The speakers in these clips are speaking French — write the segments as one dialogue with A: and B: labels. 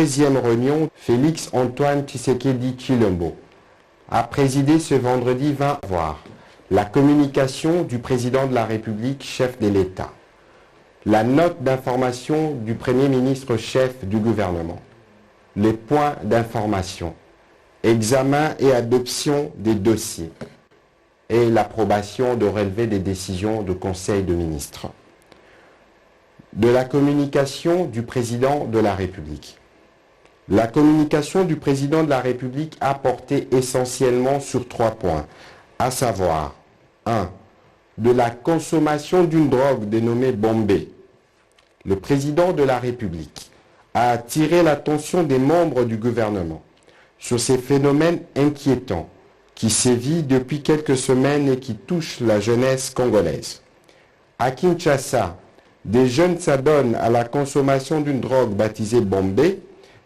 A: 16e réunion, Félix Antoine Tshisekedi Tshilombo a présidé ce vendredi 20 voir la communication du président de la République, chef de l'État, la note d'information du Premier ministre chef du gouvernement, les points d'information, examen et adoption des dossiers et l'approbation de relever des décisions de Conseil de ministres. De la communication du président de la République. La communication du président de la République a porté essentiellement sur 3 points, à savoir 1. De la consommation d'une drogue dénommée Bombay. Le président de la République a attiré l'attention des membres du gouvernement sur ces phénomènes inquiétants qui sévit depuis quelques semaines et qui touchent la jeunesse congolaise. À Kinshasa, des jeunes s'adonnent à la consommation d'une drogue baptisée Bombay.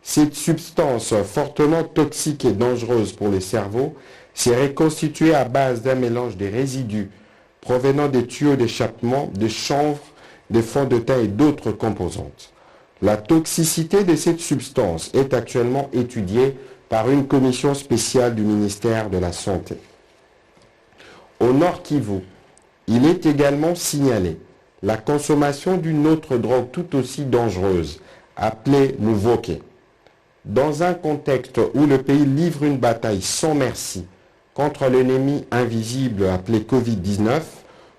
A: Cette substance fortement toxique et dangereuse pour les cerveaux serait constituée à base d'un mélange des résidus provenant des tuyaux d'échappement, des chanvre, des fonds de teint et d'autres composantes. La toxicité de cette substance est actuellement étudiée par une commission spéciale du ministère de la Santé. Au Nord Kivu, il est également signalé la consommation d'une autre drogue tout aussi dangereuse, appelée Muvoke. Dans un contexte où le pays livre une bataille sans merci contre l'ennemi invisible appelé Covid-19,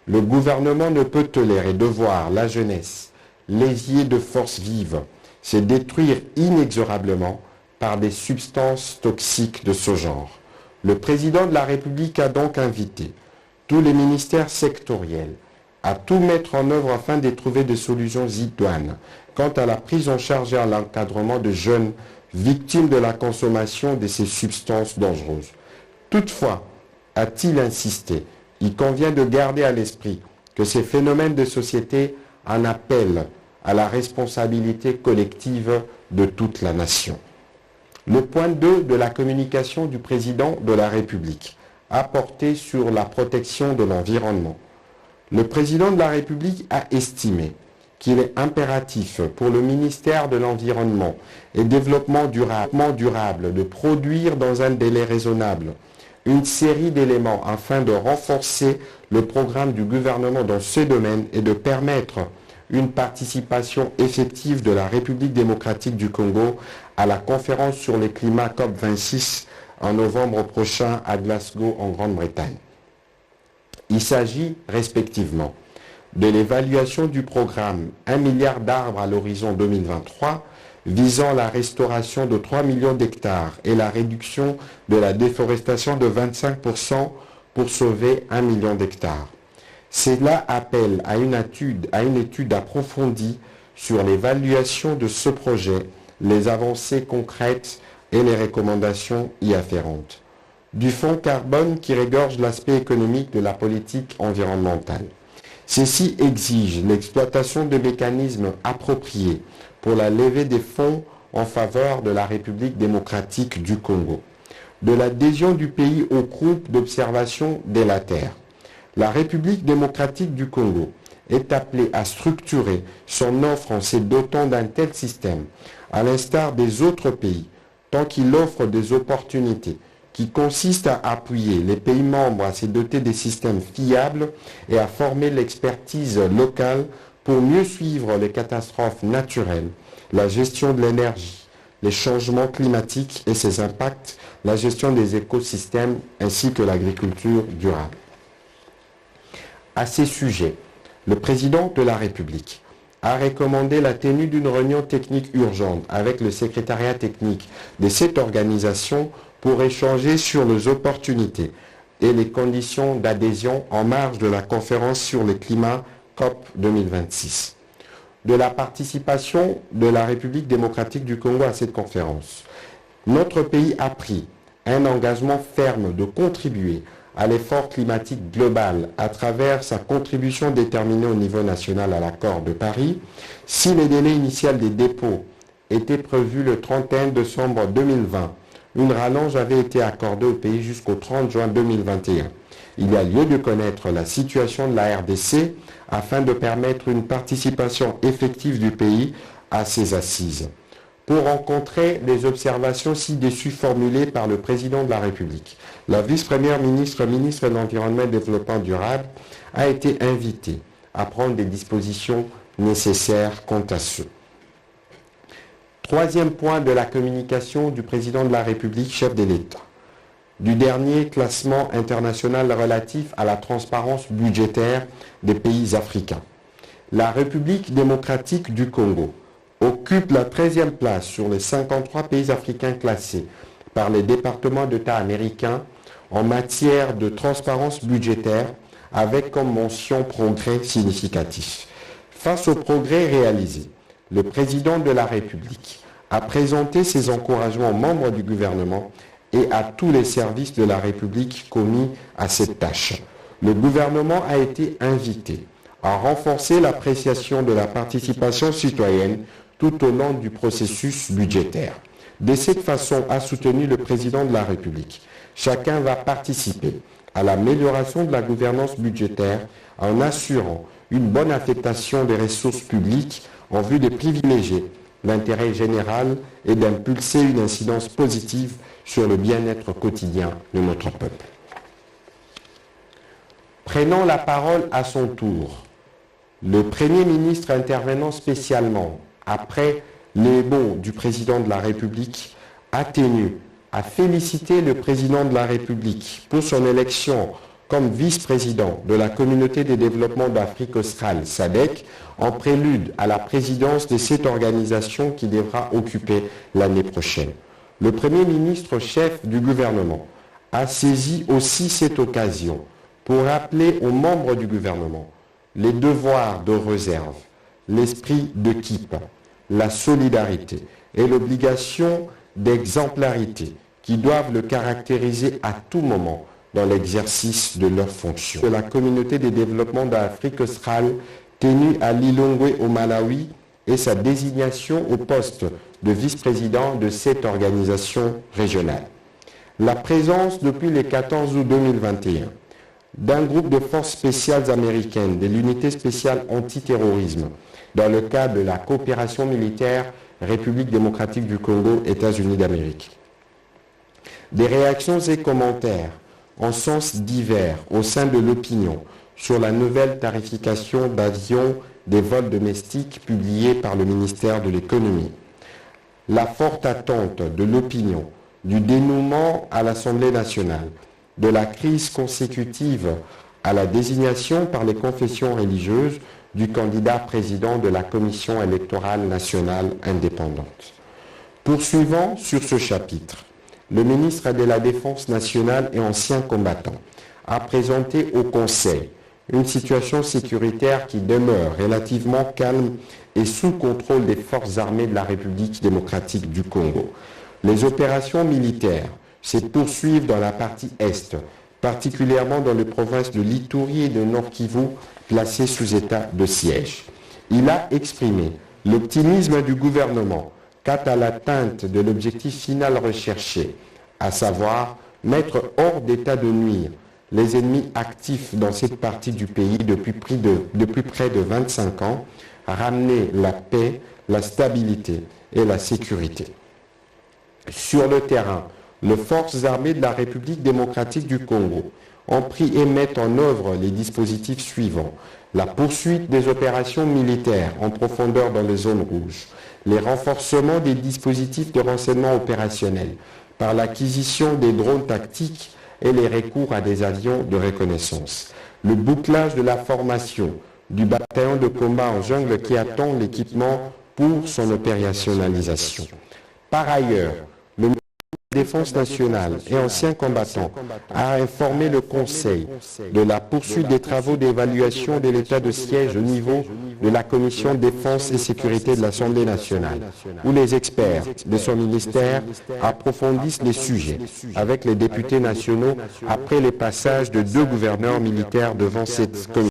A: le gouvernement ne peut tolérer de voir la jeunesse, lésée de forces vives, se détruire inexorablement par des substances toxiques de ce genre. Le président de la République a donc invité tous les ministères sectoriels à tout mettre en œuvre afin de trouver des solutions idoines quant à la prise en charge et à l'encadrement de jeunes victimes de la consommation de ces substances dangereuses. Toutefois, a-t-il insisté, il convient de garder à l'esprit que ces phénomènes de société en appellent à la responsabilité collective de toute la nation. Le point 2 de la communication du président de la République a porté sur la protection de l'environnement. Le président de la République a estimé qu'il est impératif pour le ministère de l'Environnement et Développement durable de produire dans un délai raisonnable une série d'éléments afin de renforcer le programme du gouvernement dans ce domaine et de permettre une participation effective de la République démocratique du Congo à la conférence sur le climat COP26 en novembre prochain à Glasgow en Grande-Bretagne. Il s'agit respectivement de l'évaluation du programme 1 milliard d'arbres à l'horizon 2023 visant la restauration de 3 millions d'hectares et la réduction de la déforestation de 25% pour sauver 1 million d'hectares. Cela appelle à une étude approfondie sur l'évaluation de ce projet, les avancées concrètes et les recommandations y afférentes. Du fonds carbone qui regorge l'aspect économique de la politique environnementale. Ceci exige l'exploitation de mécanismes appropriés pour la levée des fonds en faveur de la République démocratique du Congo, de l'adhésion du pays au groupe d'observation de la Terre. La République démocratique du Congo est appelée à structurer son offre en se dotant d'un tel système, à l'instar des autres pays, tant qu'il offre des opportunités qui consistent à appuyer les pays membres à se doter des systèmes fiables et à former l'expertise locale pour mieux suivre les catastrophes naturelles, la gestion de l'énergie, les changements climatiques et ses impacts, la gestion des écosystèmes ainsi que l'agriculture durable. À ces sujets, le président de la République a recommandé la tenue d'une réunion technique urgente avec le secrétariat technique de cette organisation pour échanger sur les opportunités et les conditions d'adhésion en marge de la conférence sur le climat COP 2026. De la participation de la République démocratique du Congo à cette conférence, notre pays a pris un engagement ferme de contribuer à l'effort climatique global à travers sa contribution déterminée au niveau national à l'accord de Paris. Si le délai initial des dépôts était prévu le 31 décembre 2020, une rallonge avait été accordée au pays jusqu'au 30 juin 2021. Il y a lieu de connaître la situation de la RDC afin de permettre une participation effective du pays à ces assises. pour rencontrer les observations ci-dessus formulées par le président de la République. La vice-première ministre, ministre de l'Environnement et du Développement durable, a été invitée à prendre des dispositions nécessaires quant à ce. Troisième point de la communication du président de la République, chef de l'État, du dernier classement international relatif à la transparence budgétaire des pays africains. La République démocratique du Congo occupe la 13e place sur les 53 pays africains classés par les départements d'État américains en matière de transparence budgétaire, avec comme mention progrès significatif. Face aux progrès réalisés, le président de la République a présenté ses encouragements aux membres du gouvernement et à tous les services de la République commis à cette tâche. Le gouvernement a été invité à renforcer l'appréciation de la participation citoyenne tout au long du processus budgétaire. De cette façon, a soutenu le président de la République. Chacun va participer à l'amélioration de la gouvernance budgétaire en assurant une bonne affectation des ressources publiques en vue de privilégier l'intérêt général et d'impulser une incidence positive sur le bien-être quotidien de notre peuple. Prenant la parole à son tour, le Premier ministre intervenant spécialement après les mots du président de la République a tenu à féliciter le président de la République pour son élection comme vice-président de la Communauté de développement d'Afrique australe, SADC, en prélude à la présidence de cette organisation qui devra occuper l'année prochaine. Le Premier ministre chef du gouvernement a saisi aussi cette occasion pour rappeler aux membres du gouvernement les devoirs de réserve, l'esprit d'équipe, la solidarité et l'obligation d'exemplarité qui doivent le caractériser à tout moment dans l'exercice de leurs fonctions. De la Communauté de développement d'Afrique australe tenue à Lilongwe au Malawi et sa désignation au poste de vice-président de cette organisation régionale. La présence depuis le 14 août 2021 d'un groupe de forces spéciales américaines de l'unité spéciale antiterrorisme dans le cadre de la coopération militaire République démocratique du Congo, États-Unis d'Amérique. Des réactions et commentaires en sens divers au sein de l'opinion sur la nouvelle tarification d'avion des vols domestiques publiée par le ministère de l'Économie. La forte attente de l'opinion du dénouement à l'Assemblée nationale, de la crise consécutive à la désignation par les confessions religieuses du candidat président de la Commission électorale nationale indépendante. Poursuivant sur ce chapitre, le ministre de la Défense nationale et ancien combattant a présenté au Conseil une situation sécuritaire qui demeure relativement calme et sous contrôle des forces armées de la République démocratique du Congo. Les opérations militaires se poursuivent dans la partie Est, particulièrement dans les provinces de l'Ituri et de Nord-Kivu, placées sous état de siège. Il a exprimé l'optimisme du gouvernement quant à l'atteinte de l'objectif final recherché, à savoir mettre hors d'état de nuire les ennemis actifs dans cette partie du pays depuis près de 25 ans, ramener la paix, la stabilité et la sécurité. Sur le terrain, les forces armées de la République démocratique du Congo ont pris et mettent en œuvre les dispositifs suivants: la poursuite des opérations militaires en profondeur dans les zones rouges, les renforcements des dispositifs de renseignement opérationnel par l'acquisition des drones tactiques et les recours à des avions de reconnaissance, le bouclage de la formation du bataillon de combat en jungle qui attend l'équipement pour son opérationnalisation. Par ailleurs, le ministre de la Défense nationale et ancien combattant a informé le Conseil de la poursuite des travaux d'évaluation de l'état de siège au niveau de la Commission Défense et Sécurité de l'Assemblée nationale, où les experts de son ministère approfondissent les sujets avec les députés nationaux après le passage de 2 gouverneurs militaires devant cette commission.